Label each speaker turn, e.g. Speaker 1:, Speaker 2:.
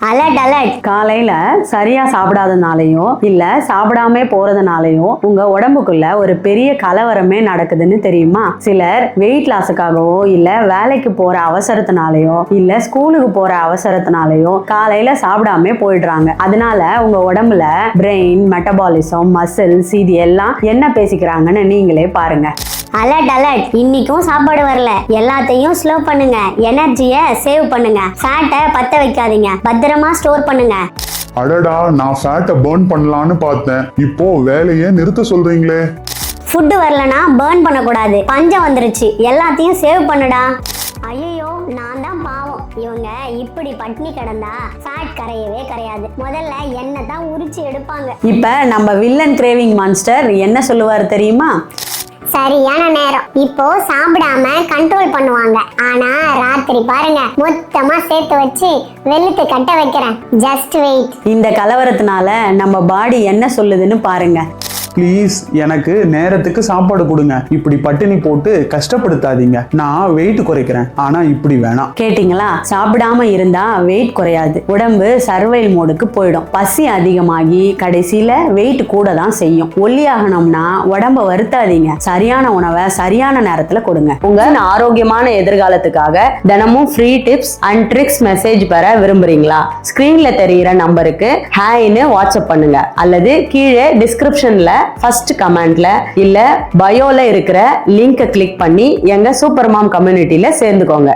Speaker 1: Alert alert.
Speaker 2: காலையில சரியா சாப்பிடாதனாலயோ இல்ல சாப்பிடாம போறதுனாலயோ உங்க உடம்புக்குள்ள ஒரு பெரிய கலவரமே நடக்குதுன்னு தெரியுமா? சிலர் வெயிட் லாஸுக்காகவோ இல்ல வேலைக்கு போற அவசரத்தினாலயோ இல்ல ஸ்கூலுக்கு போற அவசரத்தினாலயோ காலையில சாப்பிடாம போயிடுறாங்க. அதனால உங்க உடம்புல பிரெயின், மெட்டபாலிசம், மசில்ஸ் இது எல்லாம் என்ன பேசிக்கிறாங்கன்னு நீங்களே பாருங்க.
Speaker 1: Alert alert. இன்னைக்கும் சாப்பாடு வரல, எல்லாத்தையும் ஸ்லோ பண்ணுங்க. எனர்ஜியை சேவ் பண்ணுங்க. ஃபேட்டை பத்த வைக்காதீங்க, பத்திரமா ஸ்டோர் பண்ணுங்க.
Speaker 3: அடடா, நான் ஃபேட்டை பர்ன் பண்ணலான்னு பார்த்தேன், இப்போ வேலையை நிறுத்த சொல்றீங்களே.
Speaker 1: ஃபுட்டு வரலனா பர்ன் பண்ணக்கூடாது, பஞ்சம் வந்துருச்சு, எல்லாத்தையும் சேவ் பண்ணுடா. ஐயோ, நான் தான் பாவம். இவங்க இப்படி பட்னி கிடந்தா ஃபேட் கரையவே கரையாது. முதல்ல எண்ணெய் தான் உரிச்சு எடுப்பாங்க.
Speaker 2: இப்ப நம்ம வில்லன் கிரேவிங் மான்ஸ்டர் என்ன சொல்லுவாரு தெரியுமா?
Speaker 1: சரியான நேரம், இப்போ சாப்பிடாம கண்ட்ரோல் பண்ணுவாங்க. ஆனா ராத்திரி பாருங்க, மொத்தமா சேர்த்து வச்சு வெளுத்து கட்ட வைக்கிறேன். Just wait.
Speaker 2: இந்த கலவரத்தினால நம்ம பாடி என்ன சொல்லுதுன்னு பாருங்க.
Speaker 4: ப்ளீஸ் எனக்கு நேரத்துக்கு சாப்பாடு கொடுங்க, இப்படி பட்டினி போட்டு கஷ்டப்படுத்தாதீங்க. நான் வெயிட் குறைக்கிறேன், ஆனா இப்படி வேணாம்.
Speaker 2: கேட்டிங்களா? சாப்பிடாம இருந்தா வெயிட் குறையாது, உடம்பு சர்வைல் மோடுக்கு போயிடும். பசி அதிகமாகி கடைசியில வெயிட் கூட தான் செய்யும். ஒல்லியாகணும்னா உடம்ப வருத்தாதீங்க, சரியான உணவை சரியான நேரத்துல கொடுங்க. உங்க ஆரோக்கியமான எதிர்காலத்துக்காக தினமும் free tips and tricks message பெற விரும்புறீங்களா? ஸ்கிரீன்ல தெரிகிற நம்பருக்கு ஹாய்னு வாட்ஸ்அப் பண்ணுங்க, அல்லது கீழே டிஸ்கிரிப்ஷன்ல ஃபர்ஸ்ட் கமெண்ட்ல இல்ல பயோல இருக்கிற லிங்கை கிளிக் பண்ணி எங்க சூப்பர் மாம் கம்யூனிட்டில சேர்ந்துக்கோங்க.